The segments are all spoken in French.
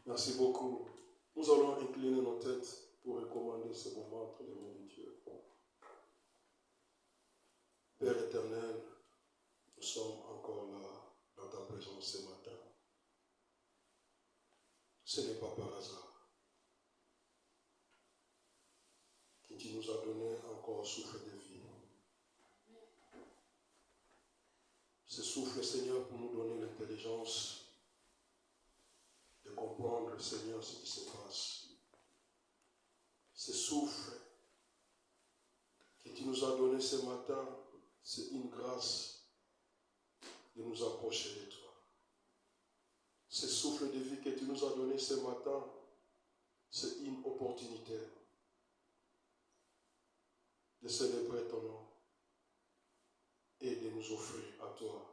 Merci beaucoup. Nous allons incliner nos têtes pour recommander ce moment entre les mains de Dieu. Père éternel, nous sommes encore là dans ta présence ce matin. Ce n'est pas par hasard que tu nous as donné encore souffle de vie. Ce souffle, Seigneur, pour nous donner l'intelligence de comprendre, Seigneur, ce qui se passe. Ce souffle que tu nous as donné ce matin, c'est une grâce de nous approcher de toi. Ce souffle de vie que tu nous as donné ce matin, c'est une opportunité de célébrer ton nom et de nous offrir à toi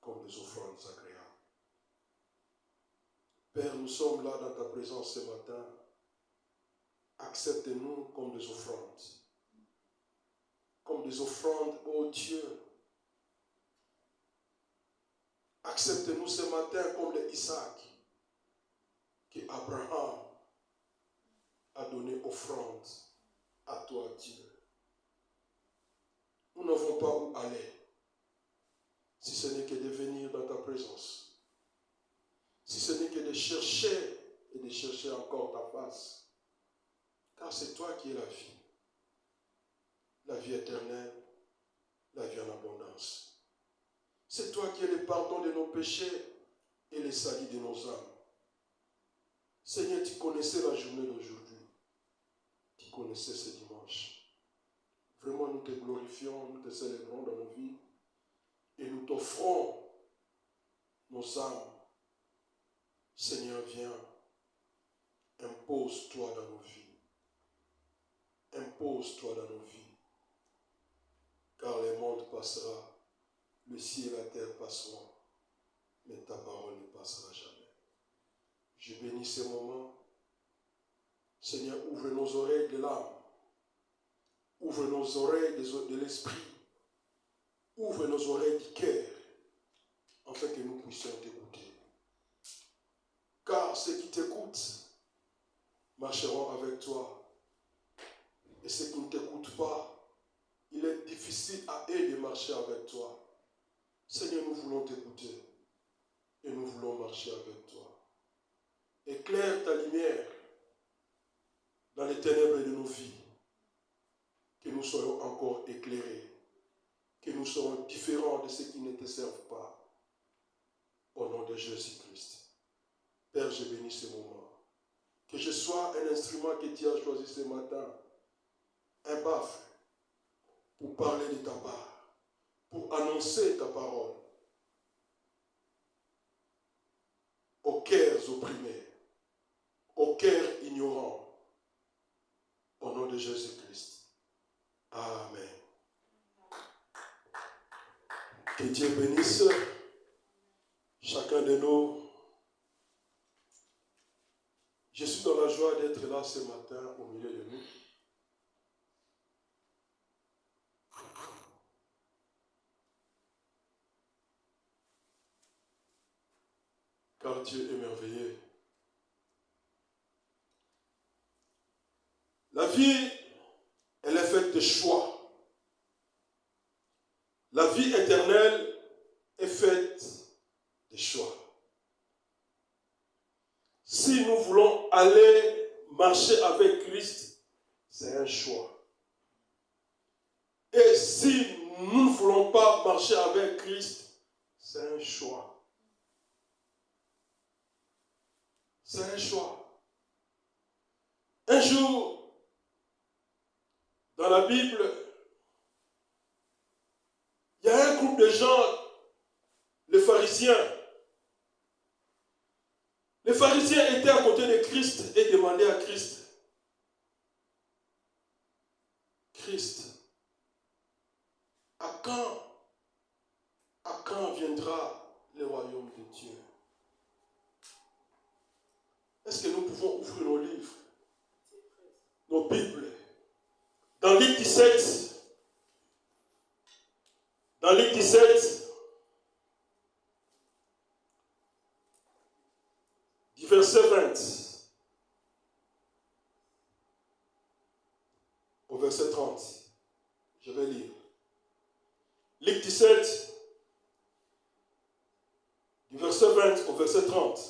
comme des offrandes agréables. Père, nous sommes là dans ta présence ce matin. Accepte-nous comme des offrandes. Comme des offrandes, ô Dieu. Accepte-nous ce matin comme les Isaac qu'Abraham a donné offrande à toi, Dieu. Nous n'avons pas où aller, si ce n'est que de venir dans ta présence. Si ce n'est que de chercher et de chercher encore ta face. Car c'est toi qui es la vie éternelle, la vie en abondance. C'est toi qui es le pardon de nos péchés et le salut de nos âmes. Seigneur, tu connaissais la journée d'aujourd'hui. Tu connaissais ce dimanche. Vraiment, nous te glorifions, nous te célébrons dans nos vies et nous t'offrons nos âmes. Seigneur, viens, impose-toi dans nos vies. Impose-toi dans nos vies. Car le monde passera, le ciel et la terre passeront, mais ta parole ne passera jamais. Je bénis ce moment. Seigneur, ouvre nos oreilles de l'âme. Ouvre nos oreilles de l'esprit. Ouvre nos oreilles du cœur, afin que nous puissions t'écouter. Car ceux qui t'écoutent marcheront avec toi. Et ceux qui ne t'écoutent pas, il est difficile à eux de marcher avec toi. Seigneur, nous voulons t'écouter et nous voulons marcher avec toi. Éclaire ta lumière dans les ténèbres de nos vies, que nous soyons encore éclairés, que nous serons différents de ceux qui ne te servent pas. Au nom de Jésus-Christ. Père, je bénis ce moment. Que je sois un instrument que tu as choisi ce matin, un baffle, pour parler de ta part, pour annoncer ta parole aux cœurs opprimés, aux cœurs ignorants, au nom de Jésus-Christ. Amen. Que Dieu bénisse chacun de nous. Je suis dans la joie d'être là ce matin au milieu de nous. Car Dieu est merveilleux. La vie, elle est faite de choix. La vie vie éternelle est faite de choix. Si nous voulons aller marcher avec Christ, c'est un choix. Et si nous ne voulons pas marcher avec Christ, c'est un choix. C'est un choix. Un jour, dans la Bible, il y a un groupe de gens, les pharisiens. Les pharisiens étaient à côté de Christ et demandaient à Christ, Christ, à quand viendra le royaume de Dieu? Est-ce que nous pouvons ouvrir nos livres, nos Bibles? Dans Luc 17, du verset 20 au verset 30, je vais lire. Luc 17, du verset 20 au verset 30.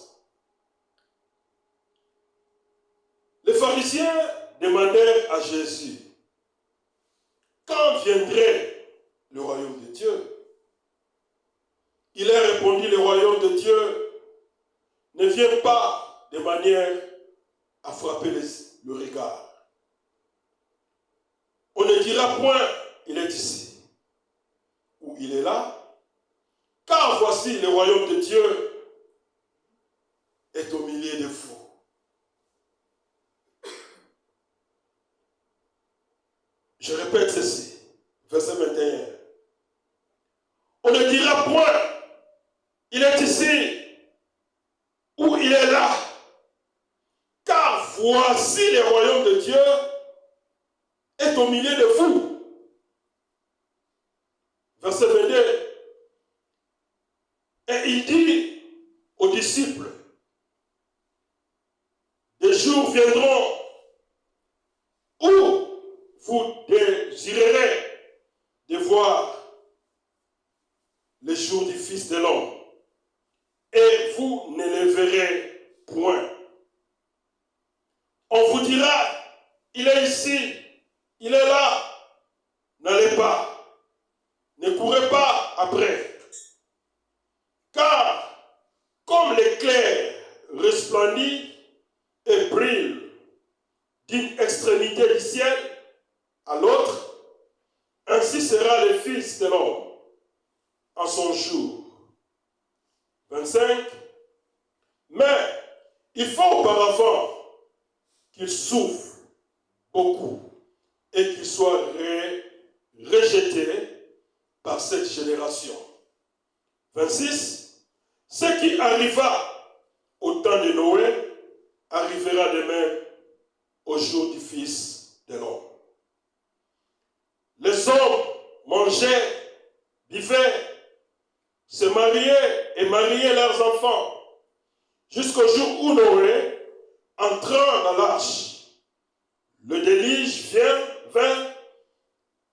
Les pharisiens demandèrent à Jésus, quand viendrait le royaume de Dieu? Il a répondu, le royaume de Dieu ne vient pas de manière à frapper le regard. On ne dira point, il est ici, ou il est là, car voici le royaume de Dieu est au milieu de vous. Je répète ceci, verset 21. On ne dira point, il est ici, ou il est là, car voici le royaume de Dieu est au milieu de vous. Verset 22. Et il dit aux disciples, des jours viendront où vous désirerez de voir le jour du Fils de l'homme, et vous ne le verrez point. On vous dira, il est ici, il est là, n'allez pas, ne courez pas après. Car comme l'éclair resplendit et brille d'une extrémité du ciel à l'autre, ainsi sera le Fils de l'homme en son jour. 25. Mais il faut auparavant qu'il souffre beaucoup et qu'il soit rejeté par cette génération. 26. Ce qui arriva au temps de Noé arrivera de même au jour du Fils de l'homme. Les hommes mangeaient, buvaient, se mariaient et mariaient leurs enfants, jusqu'au jour où Noé, entrant dans l'arche, le déluge vint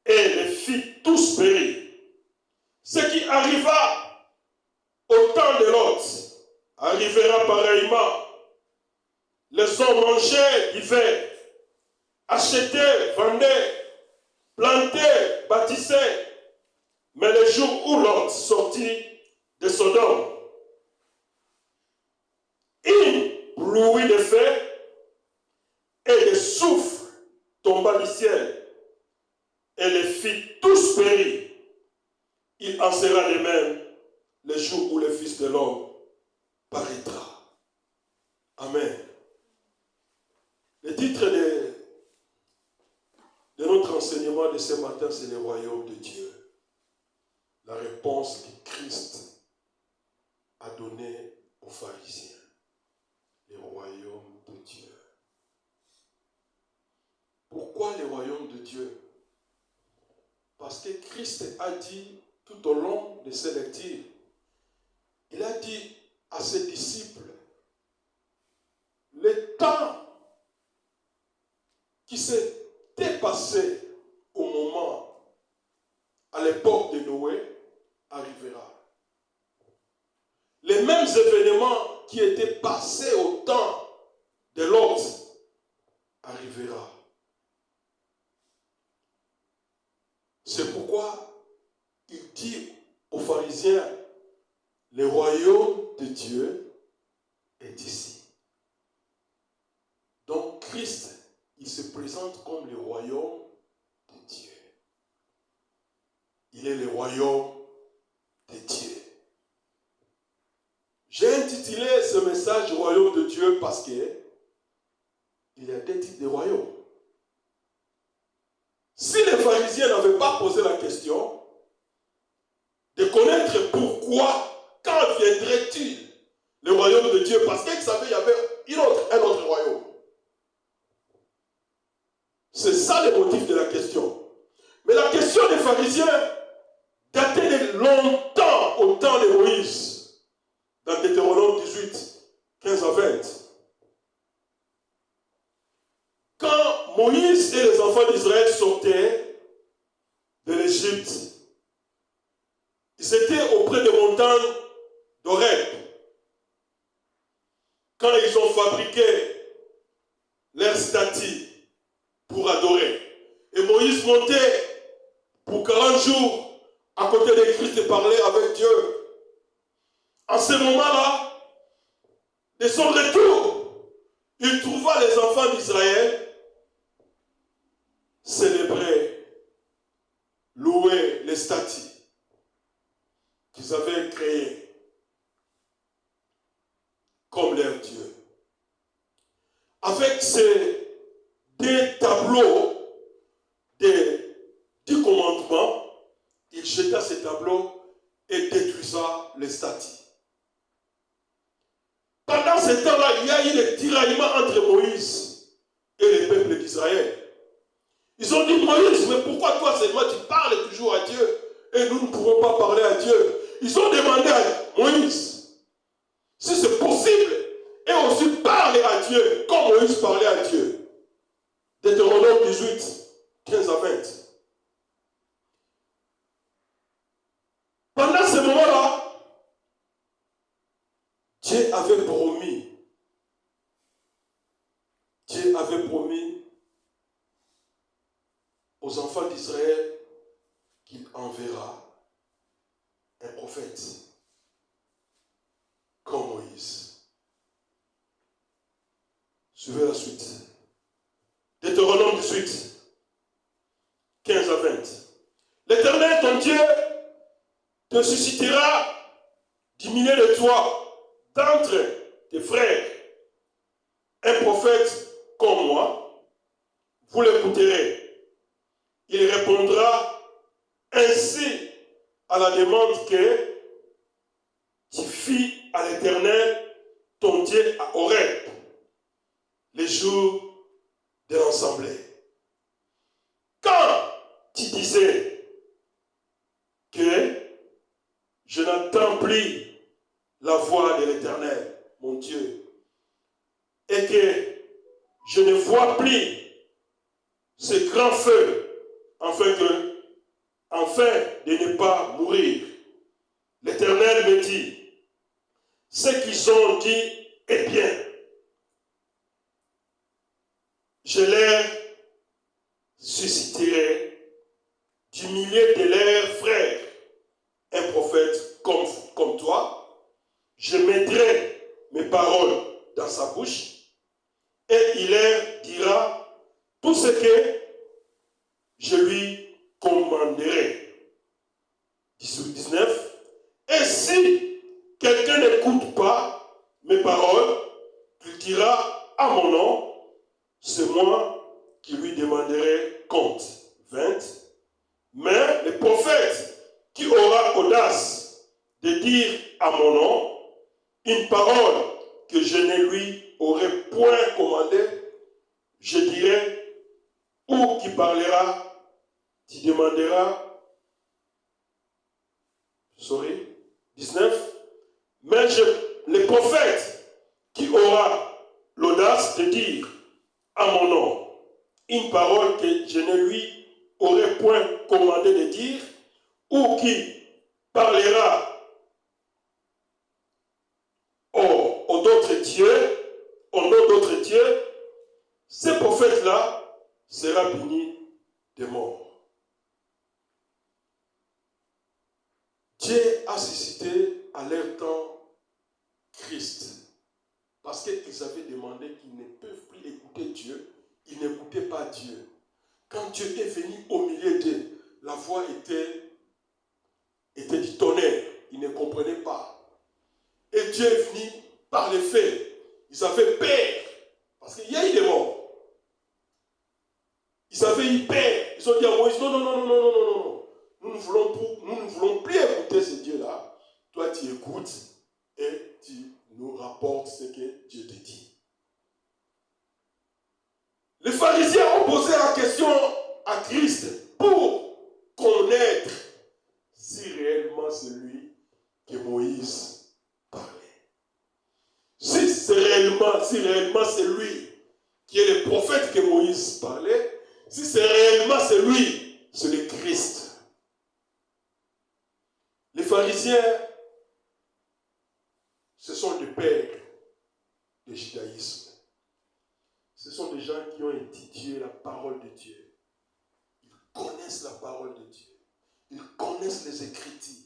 et les fit tous périr. Ce qui arriva au temps de Lot arrivera pareillement. Les hommes mangeaient, buvaient, achetaient, vendaient, plantaient, bâtissaient. Mais le jour où Lot sortit de Sodome, une pluie de feu et de souffle tomba du ciel et les fit tous périr. Il en sera de même le jour où le Fils de l'homme paraîtra. Amen. Le titre de notre enseignement de ce matin, c'est le royaume de Dieu. La réponse que Christ a donnée aux pharisiens. Le royaume de Dieu. Pourquoi le royaume de Dieu? Parce que Christ a dit tout au long de ses lectures, il a dit à ses disciples, le temps qui s'était passé au moment, à l'époque de Noé, arrivera. Les mêmes événements qui étaient passés au temps de Lot arrivera. C'est pourquoi il dit aux pharisiens, le royaume de Dieu est ici. Donc Christ, il se présente comme le royaume de Dieu. Il est le royaume de Dieu. J'ai intitulé ce message « Royaume de Dieu » parce que il y a des types de royaumes. Si les pharisiens n'avaient pas posé la question de connaître pourquoi, quand viendrait-il le royaume de Dieu, parce qu'ils savaient qu'il y avait un autre royaume. C'est ça le motif de la question. Mais la question des pharisiens datait de longtemps au temps de Moïse, dans Deutéronome 18, 15 à 20. Quand Moïse et les enfants d'Israël sortaient de l'Égypte, ils étaient auprès des montagnes d'Horeb. Quand ils ont fabriqué leur statue pour adorer. Et Moïse montait pour 40 jours à côté de Christ et parlait avec Dieu. En ce moment-là, de son retour, il trouva les enfants d'Israël célébrer, louer les statues qu'ils avaient créées comme leur Dieu. Avec ces deux tableaux des 10 commandements, il jeta ces tableaux et détruisa les statues. Pendant ce temps-là, il y a eu des tiraillements entre Moïse et le peuple d'Israël. Ils ont dit, Moïse, mais pourquoi toi seulement tu parles toujours à Dieu et nous ne pouvons pas parler à Dieu? Ils ont demandé à Moïse, si c'est possible, et aussi parler à Dieu, comme Moïse parlait à Dieu. Deutéronome 18, 15 à 20. Pendant ce moment-là, Dieu avait promis aux enfants d'Israël qu'il enverra un prophète comme Moïse. Suivez la suite. Deutéronome 18, 15 à 20. L'Éternel, ton Dieu, te suscitera du milieu de toi, d'entre tes frères, un prophète comme moi. Vous l'écouterez. Il répondra ainsi à la demande que tu fis à l'Éternel, ton Dieu, à Horeb, les jours de l'Assemblée. Quand tu disais que je n'entends plus la voix de l'Éternel, mon Dieu, et que je ne vois plus ce grand feu, afin de ne pas mourir. L'Éternel me dit, ce qu'ils ont dit est bien. Je leur susciterai du milieu de leurs frères un prophète comme toi. Je mettrai mes paroles dans sa bouche et il leur dira tout ce que je lui commanderai. 18-19. Et si quelqu'un n'écoute pas mes paroles, il dira à mon nom, c'est moi qui lui demanderai compte. 20. Mais le prophète qui aura audace de dire à mon nom une parole que je ne lui aurai point commandée, je dirai, ou qui parlera, tu demanderas, 19, mais le prophète qui aura l'audace de dire à mon nom une parole que je ne lui aurais point commandé de dire, ou qui parlera parlera aux d'autres dieux, au nom d'autres dieux, ce prophète-là sera puni de mort. Dieu a suscité à leur temps Christ. Parce qu'ils avaient demandé qu'ils ne peuvent plus écouter Dieu. Ils n'écoutaient pas Dieu. Quand Dieu est venu au milieu d'eux, la voix était du tonnerre. Ils ne comprenaient pas. Et Dieu est venu par les faits. Ils avaient peur. Parce qu'il y a eu des morts. Ils avaient eu peur. Ils ont dit à Moïse, non. Nous ne voulons plus écouter ce Dieu-là. Toi, tu écoutes et tu nous rapportes ce que Dieu te dit. Les pharisiens ont posé la question à Christ pour connaître si réellement c'est lui que Moïse parlait. Si réellement c'est lui qui est le prophète que Moïse parlait, si c'est réellement c'est lui, c'est le Christ. Les pharisiens, ce sont des pères du judaïsme. Ce sont des gens qui ont étudié la parole de Dieu. Ils connaissent la parole de Dieu. Ils connaissent les Écritures.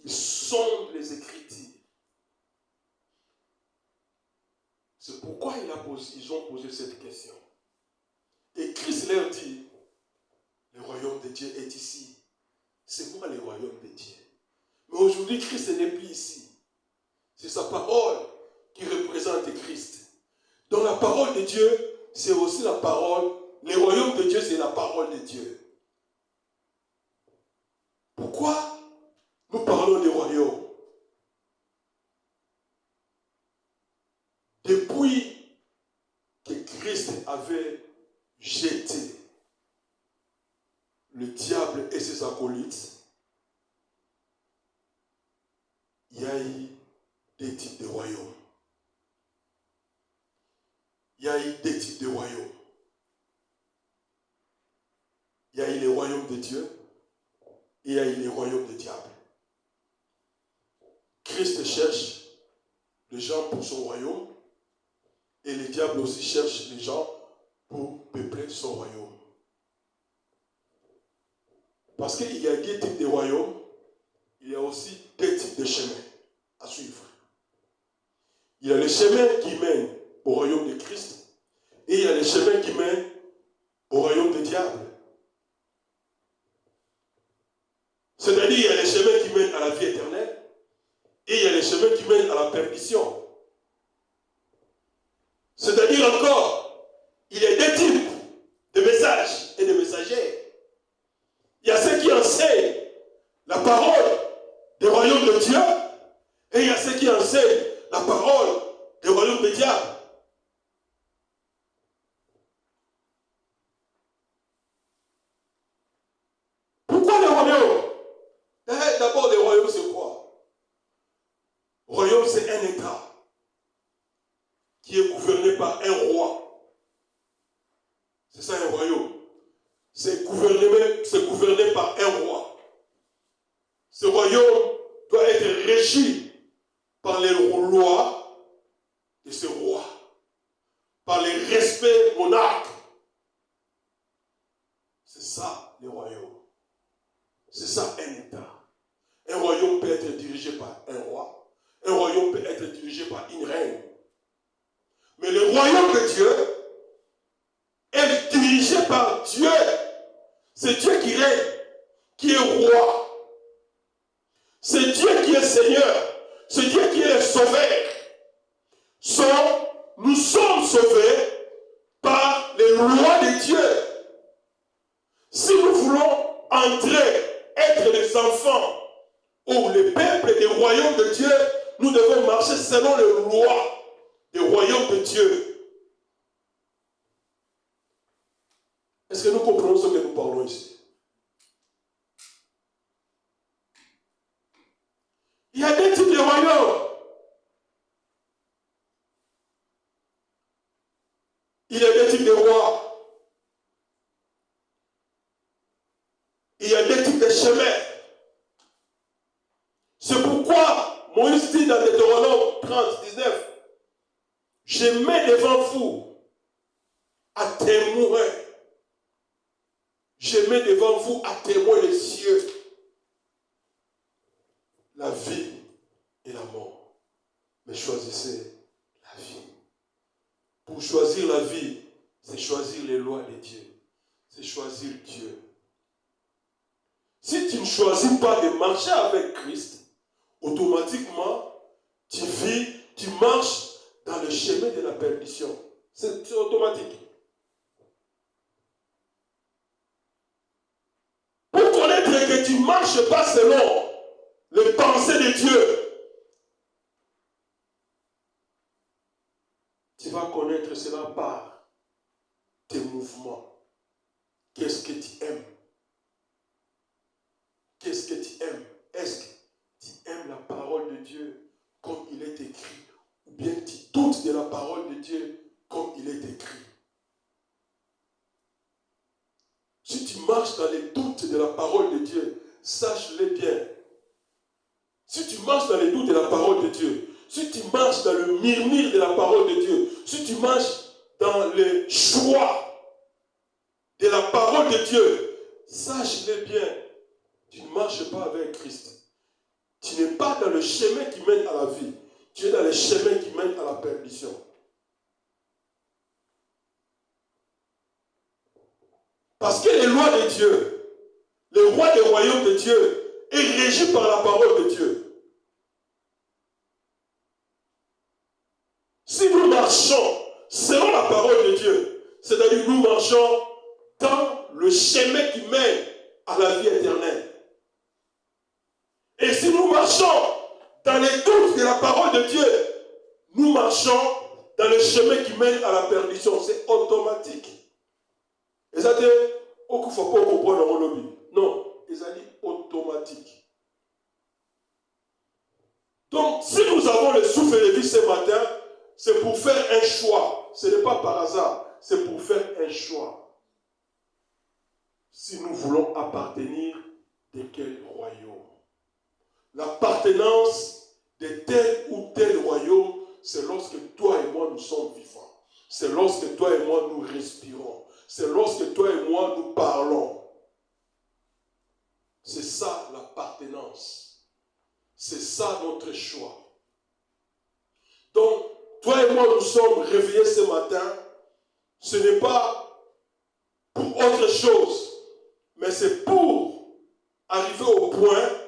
Ils sondent les Écritures. C'est pourquoi ils ont posé cette question. Et Christ leur dit, le royaume de Dieu est ici. C'est moi le royaume de Dieu. Mais aujourd'hui, Christ n'est plus ici. C'est sa parole qui représente Christ. Dans la parole de Dieu, c'est aussi la parole. Le royaume de Dieu, c'est la parole de Dieu. Pourquoi nous parlons du royaume? Depuis que Christ avait jeté le diable et ses acolytes, il y a eu des types de royaumes. Il y a eu des types de royaumes. Il y a eu les royaumes de Dieu et il y a eu les royaumes du diable. Christ cherche les gens pour son royaume et le diable aussi cherche les gens pour peupler son royaume. Parce qu'il y a deux types de royaumes, il y a aussi deux types de chemins à suivre. Il y a le chemin qui mène au royaume de Christ et il y a le chemin qui mène au royaume du diable. C'est-à-dire, il y a le chemin qui mène à la vie éternelle et il y a le chemin qui mène à la perdition. C'est-à-dire encore, il y a deux types de messages et de messagers. Il y a ceux qui enseignent la parole du royaume de Dieu et il y a ceux qui enseignent la parole du royaume du diable. Pourquoi le royaume? D'abord, le royaume, c'est quoi? Le royaume, c'est un État qui est gouverné par un roi. C'est ça un royaume. C'est gouverné par un roi. Ce royaume doit être régi par les lois de ce roi, par les respects monarques. C'est ça le royaume. C'est ça un État. Un royaume peut être dirigé par un roi. Un royaume peut être dirigé par une reine. Mais le royaume de Dieu est dirigé par Dieu. C'est Dieu qui règne, qui est roi. C'est Dieu qui est Seigneur. C'est Dieu qui est le sauveur. Nous sommes sauvés par les lois de Dieu. Si nous voulons entrer, être les enfants ou les peuples des royaumes de Dieu, nous devons marcher selon les lois des royaumes de Dieu. Est-ce que nous comprenons ce que nous parlons ici? Il y a deux types de royaumes. Il y a deux types de rois. Il y a deux types de chemins. C'est pourquoi Moïse dit dans Deutéronome 30, 19, je mets devant vous à témoin. Je mets devant vous à témoin les cieux, la vie et la mort. Mais choisissez la vie. Pour choisir la vie, c'est choisir les lois de Dieu. C'est choisir Dieu. Si tu ne choisis pas de marcher avec Christ, automatiquement, tu vis, tu marches dans le chemin de la perdition. C'est automatique. Pour connaître que tu ne marches pas selon les pensées de Dieu, tu vas connaître cela par tes mouvements. Qu'est-ce que tu aimes? Qu'est-ce que tu aimes? Est-ce que tu aimes la parole de Dieu comme il est écrit? Ou bien tu doutes de la parole de Dieu comme il est écrit? Si tu marches dans les doutes de la parole de Dieu, sache-le bien. Si tu marches dans les doutes de la parole de Dieu, si tu marches dans le murmure de la parole de Dieu, si tu marches dans le choix de la parole de Dieu, sache-le bien, tu ne marches pas avec Christ. Tu n'es pas dans le chemin qui mène à la vie. Tu es dans le chemin qui mène à la perdition. Parce que les lois de Dieu, le roi des royaumes de Dieu, est régi par la parole de Dieu. Si nous marchons selon la parole de Dieu, c'est-à-dire nous marchons dans le chemin qui mène à la vie éternelle. Et si nous marchons dans les doutes de la parole de Dieu, nous marchons dans le chemin qui mène à la perdition. C'est automatique. Et ça, c'est au coup, il ne faut pas comprendre dans le lobby. Non, c'est automatique. Donc, si nous avons le souffle de vie ce matin, c'est pour faire un choix. Ce n'est pas par hasard, c'est pour faire un choix. Si nous voulons appartenir de quel royaume? L'appartenance de tel ou tel royaume, c'est lorsque toi et moi nous sommes vivants. C'est lorsque toi et moi nous respirons. C'est lorsque toi et moi nous parlons. C'est ça l'appartenance. C'est ça notre choix. Donc, toi et moi nous sommes réveillés ce matin. Ce n'est pas pour autre chose, mais c'est pour arriver au point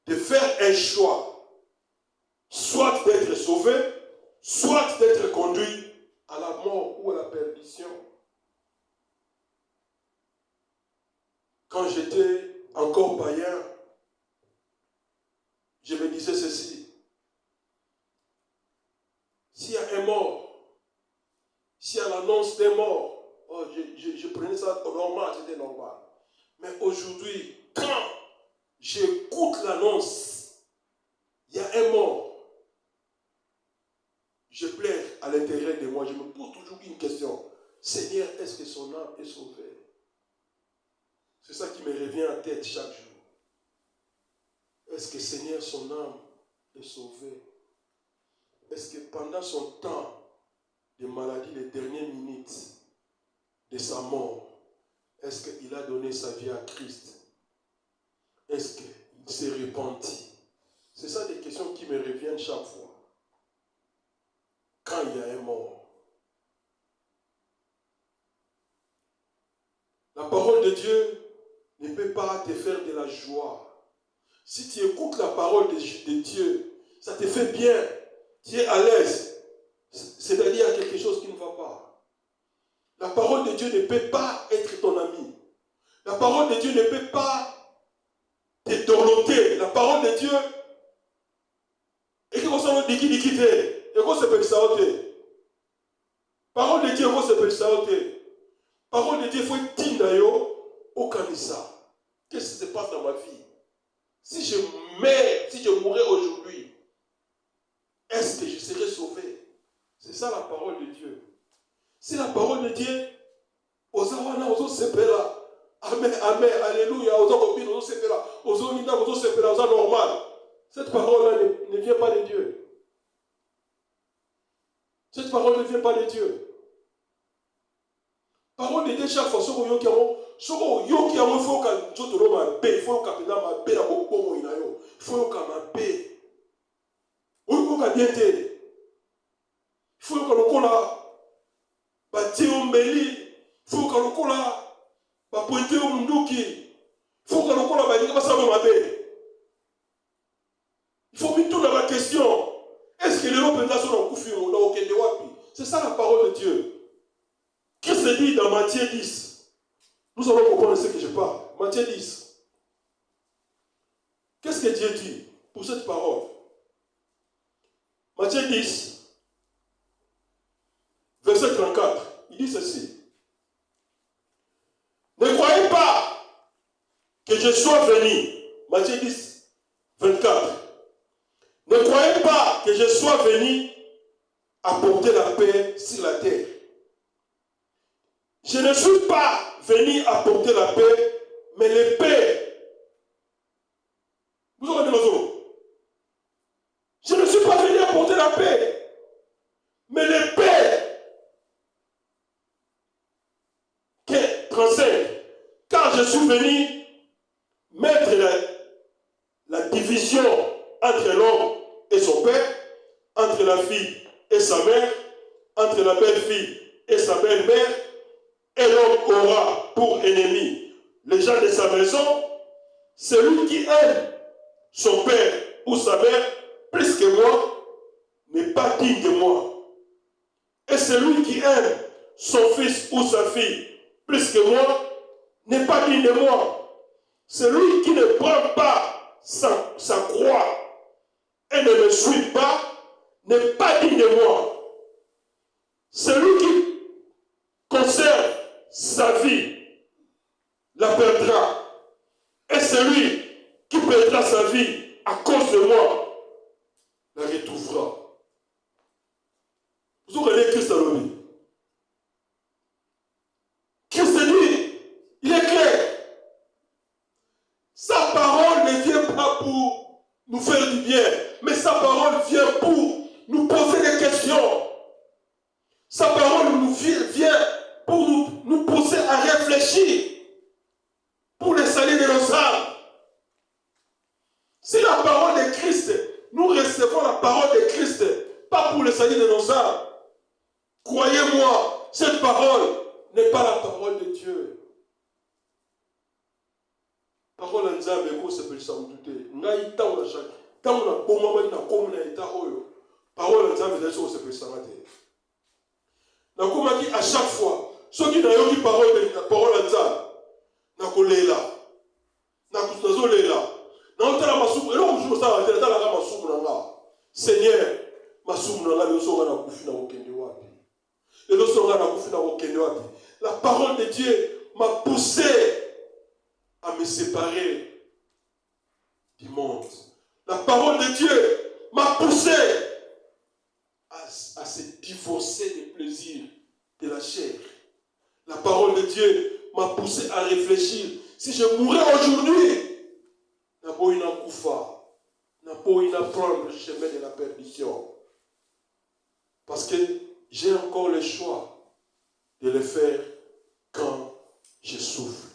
de faire un choix, soit d'être sauvé, soit d'être conduit à la mort ou à la perdition. Quand j'étais encore païen, je me disais ceci: s'il y a un mort, s'il y a l'annonce des morts, oh, je prenais ça normal, c'était normal. Mais aujourd'hui, quand j'écoute l'annonce, il y a un mort, je pleure à l'intérieur de moi, je me pose toujours une question: Seigneur, est-ce que son âme est sauvée? C'est ça qui me revient en tête chaque jour. Est-ce que Seigneur, son âme est sauvée? Est-ce que pendant son temps de maladie, les dernières minutes de sa mort, est-ce qu'il a donné sa vie à Christ? Est-ce qu'il s'est repenti? C'est ça des questions qui me reviennent chaque fois. Quand il y a un mort. La parole de Dieu ne peut pas te faire de la joie. Si tu écoutes la parole de Dieu, ça te fait bien. Tu es à l'aise. C'est-à-dire qu'il y a quelque chose qui ne va pas. La parole de Dieu ne peut pas être ton ami. La parole de Dieu ne peut pas te dorloter. La parole de Dieu est que vous savez dikidikite. Et que c'est pensaote. Parole de Dieu, que c'est pensaote. Parole de Dieu, il faut être tindayo au kanisa. Qu'est-ce qui se passe dans ma vie? Si je meurs, si je mourrais aujourd'hui, est-ce que je serai sauvé? C'est ça la parole de Dieu. Si la parole de Dieu, ozawana ozo sepela, amen, amen, alléluia, ozo obin ozo sepela, ozo nina ozo sepela, ozo normal. Cette parole-là ne vient pas de Dieu. Cette parole ne vient pas de Dieu. Parole de Dieu, chaque fois, il faut que il faut mettre tout dans la question. Est-ce que les représentations sont en couffure ou dans aucun wapi? C'est ça la parole de Dieu. Qu'est-ce que dit dans Matthieu 10? Nous allons comprendre ce que je parle. Matthieu 10. Qu'est-ce que Dieu dit pour cette parole? Matthieu 10, verset 34. Il dit ceci. Ne croyez pas que je sois venu. Matthieu 10, 24. Ne croyez pas que je sois venu apporter la paix sur la terre. Je ne suis pas venu apporter la paix, mais l'épée. Vous entendez nos autres? Je ne suis pas venu apporter la paix, mais l'épée. 35. Car je suis venu mettre la division entre l'homme et son père, entre la fille et sa mère, entre la belle-fille et sa belle-mère, et l'homme aura pour ennemi les gens de sa maison. Celui qui aime son père ou sa mère plus que moi n'est pas digne de moi. Et celui qui aime son fils ou sa fille plus que moi n'est pas digne de moi. Celui qui ne prend pas sa croix et ne me suit pas n'est pas digne de moi. Celui qui conserve sa vie la perdra. Et celui qui perdra sa vie à cause de moi la retrouvera. Vous regardez Christ à l'homme. Christ dit, il est clair. Sa parole ne vient pas pour nous faire du bien, mais sa parole vient pour nous poser des questions. Sa parole vient pour nous pousser à réfléchir pour le salut de nos âmes. Si la parole de Christ, nous recevons la parole de Christ, pas pour le salut de nos âmes. Croyez-moi, cette parole n'est pas la parole de Dieu. Parole en Nzambe, eko sepelisa mutute. Ngai tango na chaque. Tango na bomba na komu na eta oyo. Parole en Nzambe ezali so sepelisa ngate. Na komaki à chaque fois, soki na yoki parole en Nzambe, na kolela. Na kuzolela. Na otala masumu, elo kusumu sa ngate, na tala masumu na nga. Seigneur, masumu na nga yo so na kufi na okende wapi. Elo so na kufi na okende wapi. La parole de Dieu m'a poussé à me séparer du monde. La parole de Dieu m'a poussé à se divorcer des plaisirs de la chair. La parole de Dieu m'a poussé à réfléchir. Si je mourais aujourd'hui, n'a pas une koufa, n'a pas une prendre le chemin de la perdition. Parce que j'ai encore le choix de le faire quand je souffre.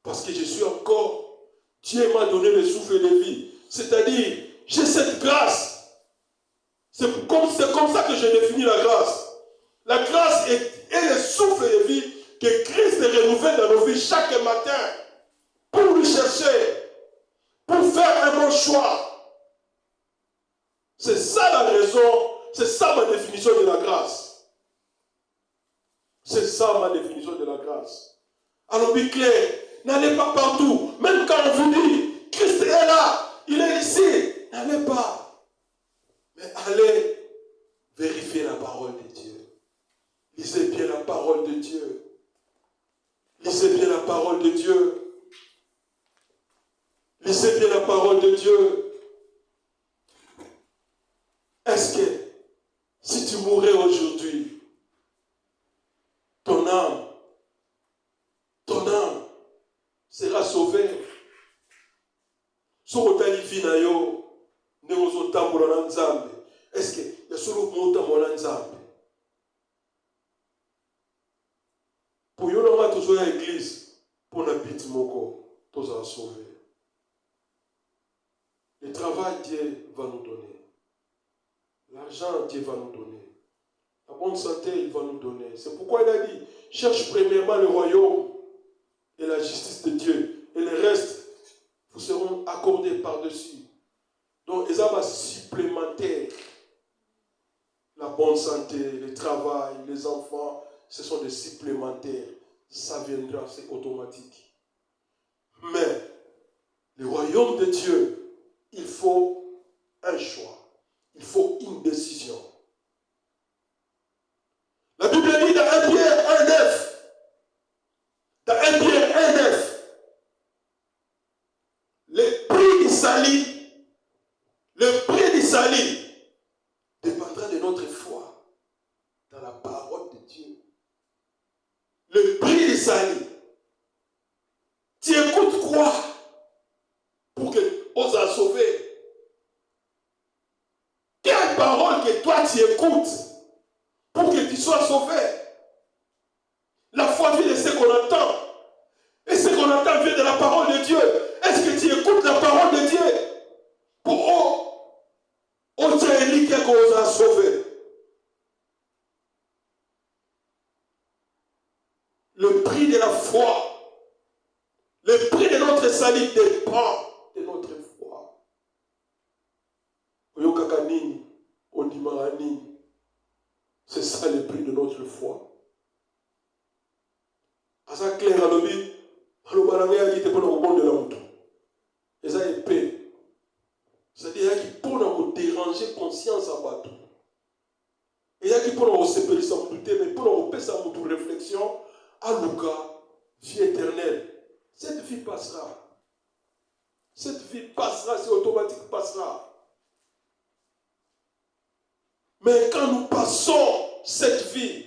Parce que je suis encore, Dieu m'a donné le souffle de vie. C'est-à-dire, j'ai cette grâce. C'est comme ça que je définis la grâce. La grâce est le souffle de vie que Christ renouvelle dans nos vies chaque matin pour nous chercher, pour faire un bon choix. C'est ça la raison, c'est ça ma définition de la grâce. C'est ça ma définition de la grâce. Alors, bien clair. N'allez pas partout. Même quand on vous dit, Christ est là, il est ici. N'allez pas. Mais allez vérifier la parole de Dieu. Lisez bien la parole de Dieu. Lisez bien la parole de Dieu. Lisez bien la parole de Dieu. Est-ce que si tu mourais aujourd'hui, ton âme sera sauvé. Sur vie na yo ndenge ozotambola na Nzambe. Est-ce que ya solo motambola na Nzambe? Pour yo na tozo ya église pour na bit moko toza sauver. Le travail, Dieu va nous donner. L'argent, Dieu va nous donner. La bonne santé, il va nous donner. C'est pourquoi il a dit, cherche premièrement le royaume et la justice de Dieu. Et le reste vous seront accordés par-dessus. Donc, ils ont supplémentaire. La bonne santé, le travail, les enfants, ce sont des supplémentaires. Ça viendra, c'est automatique. Mais, le royaume de Dieu, il faut un choix. Il faut une décision. La Bible dit dans 1 Pierre 1,9. Dans 1 Pierre 1,9. Le prix du salut dépendra de notre foi dans la parole de Dieu. Le prix du salut. Tu écoutes quoi pour que on soit sauvé? Quelle parole que toi tu écoutes pour que tu sois sauvé? La foi vient de ce qu'on entend. Et ce qu'on entend vient de la parole de Dieu. Est-ce que tu écoutes la parole de Dieu pour on t'a élu qu'on a sauvé? Le prix de la foi, le prix de notre salut dépend de notre foi. C'est ça le prix de notre foi. Asa clair à l'objet, il te prend au bon de la moto. Et ça est paix. C'est-à-dire qu'il peut nous déranger conscience à bateau. Et il y a qui peut nous séparer sans douter, mais pour nous faire sa réflexion, à Luca, vie éternelle. Cette vie passera. Cette vie passera, c'est automatique, passera. Mais quand nous passons cette vie,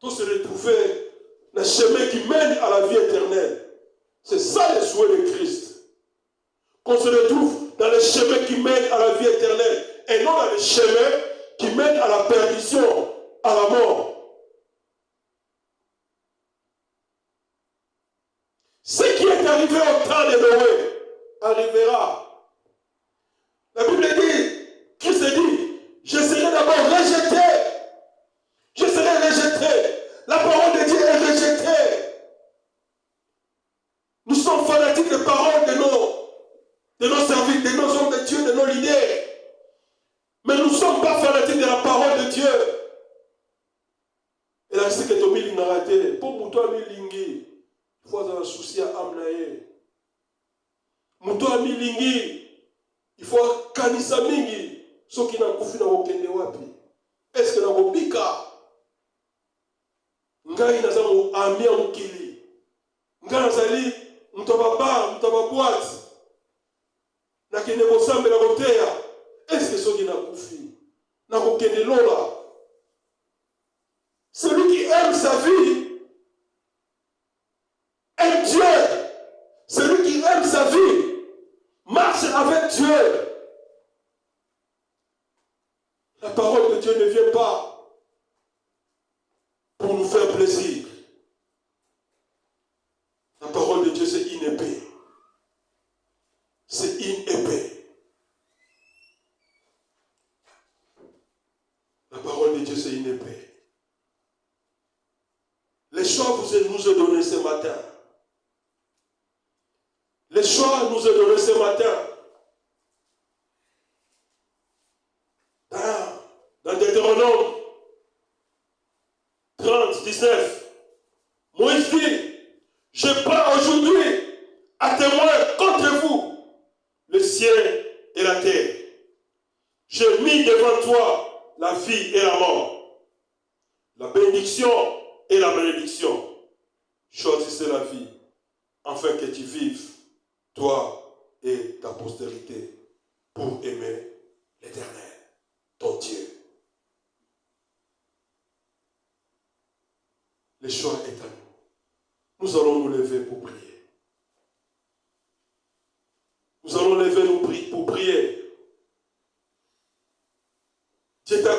tout se retrouver dans le chemin qui mène à la vie éternelle. C'est ça le souhait de Christ. Qu'on se retrouve dans le chemin qui mène à la vie éternelle et non dans le chemin qui mène à la perdition, à la mort. Ce qui est arrivé au temps de Noé arrivera. La Bible dit, Christ dit, je serai d'abord rejeté. Je serai rejeté. La parole de Dieu est rejetée. Nous sommes fanatiques des paroles de nos services, de nos hommes de Dieu, de nos leaders. Mais nous ne sommes pas fanatiques de la parole de Dieu. Et là, c'est que Tomi Lingarate, pour Moutoua Milingi, il faut avoir un souci à Amnaye. Moutoua Milingi, il faut Kanisa Mingi, ceux qui n'ont pas fait dans wapi. Est-ce que dans Bika, Ngai nazamu amia mukili, Ngai nazali mtoba bar, mtoba boîte, na kene bosambe na botea. Est-ce que ceux qui n'ont pas fait na kokende lola? Celui qui aime sa vie aime Dieu. Celui qui aime sa vie marche avec Dieu. La parole de Dieu ne vient pas pour nous faire plaisir. La parole de Dieu, c'est une épée. C'est une épée. La parole de Dieu, c'est une épée. Les choix nous ont donné ce matin. Les choix nous ont donné ce matin. Dans Deutéronome 30, 19, Moïse dit, je prends aujourd'hui à témoin contre vous le ciel et la terre. J'ai mis devant toi la vie et la mort, la bénédiction et la malédiction. Choisissez la vie, afin que tu vives, toi et ta postérité, pour aimer l'Éternel, ton Dieu. Le choix est à nous. Nous allons nous lever pour prier. Nous allons lever nous prier.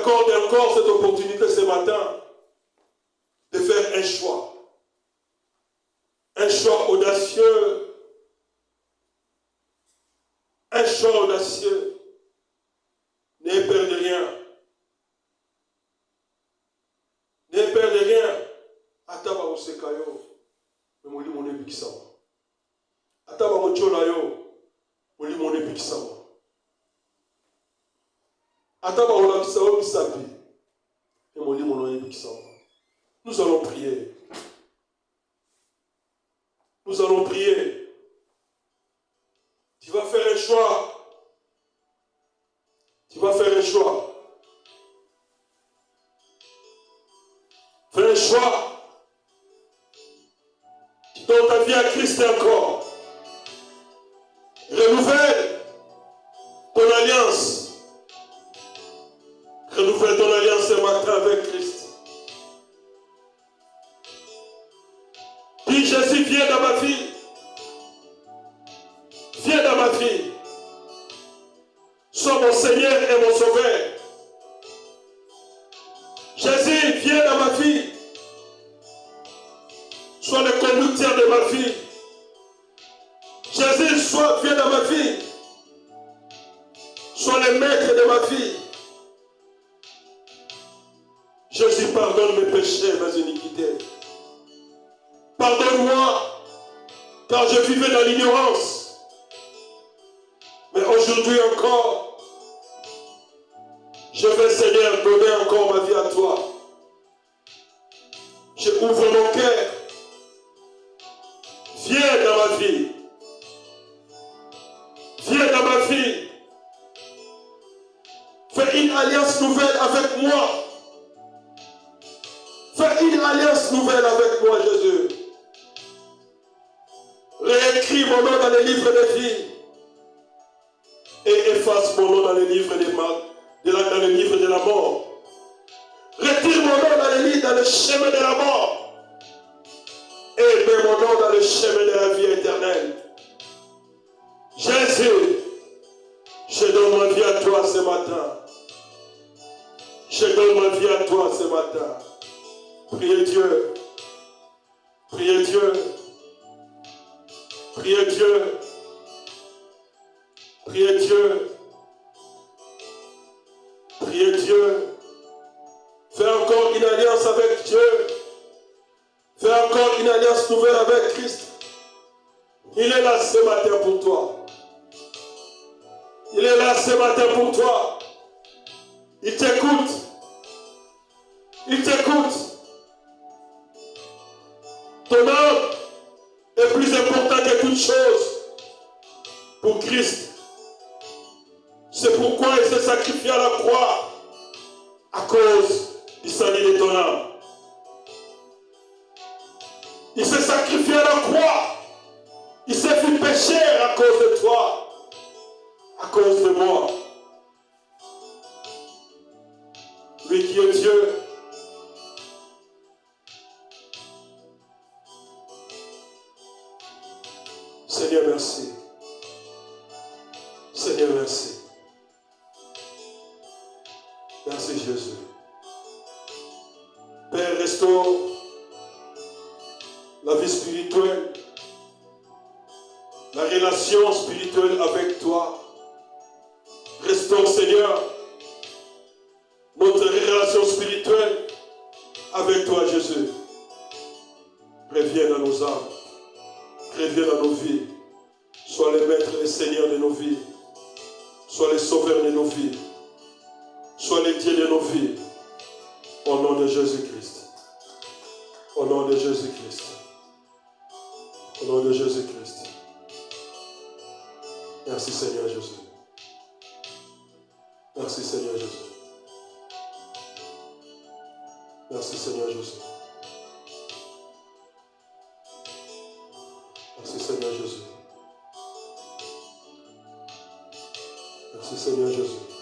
t'accorde encore cette opportunité ce matin de faire un choix. Un choix audacieux. Un choix audacieux. N'ayez peur de rien. N'ayez peur de rien. Ataba osekayo. Mais moi, mon épixawa. Ataba mocholayo. Moi, mon épixawa. Ataba olakisawa bisapi. Et moi, mon épixawa. Nous allons prier. Nous allons prier. Tu vas faire un choix. Tu vas faire un choix. Fais un choix. Tu donnes ta vie à Christ encore. Renouvelle ton alliance. Renouvelle ton alliance ce matin avec Christ. Dis Jésus, viens dans ma vie. Viens dans ma vie. Sois mon Seigneur et mon Sauveur. Jésus, viens dans ma vie. Sois le conducteur de ma vie. Jésus, viens dans ma vie. Sois le maître de ma vie. Jésus, pardonne mes péchés, mes iniquités. Pardonne-moi, car je vivais dans l'ignorance. Mais aujourd'hui encore, je vais, Seigneur, donner encore ma vie à toi. Je ouvre mon cœur. Viens dans ma vie. Viens dans ma vie. Fais une alliance nouvelle avec moi. Fais une alliance nouvelle avec moi, Jésus. Réécris mon nom dans les livres de vie. Et efface mon nom dans les livres dans les livres de la mort. Retire mon nom dans le chemin de la mort. Et mets mon nom dans le chemin de la vie éternelle. Jésus, je donne ma vie à toi ce matin. Je donne ma vie à toi ce matin. Priez Dieu. Priez Dieu. Priez Dieu. Priez Dieu. Priez Dieu. Fais encore une alliance avec Dieu. Fais encore une alliance nouvelle avec Christ. Il est là ce matin pour toi. Il est là ce matin pour toi. Il t'écoute. Il t'écoute. Ton âme est plus important que toute chose pour Christ. C'est pourquoi il s'est sacrifié à la croix à cause du salut de ton âme. Il s'est sacrifié à la croix. Il s'est fait pécher à cause de toi, à cause de moi. Lui qui est Dieu. Seigneur, merci. Seigneur, merci. Merci Jésus. Père, restaure la vie spirituelle, la relation spirituelle avec toi. Restaure, Seigneur, notre relation spirituelle avec toi, Jésus. Reviens dans nos âmes. Reviens dans nos vies. Sois le maître et le Seigneur de nos vies. Sois le sauveur de nos vies. Sois le Dieu de nos vies. Au nom de Jésus-Christ. Au nom de Jésus-Christ. Au nom de Jésus-Christ. Merci Seigneur Jésus. Merci Seigneur Jésus. Merci Seigneur Jésus. Merci Seigneur Jésus. Merci Seigneur Jésus.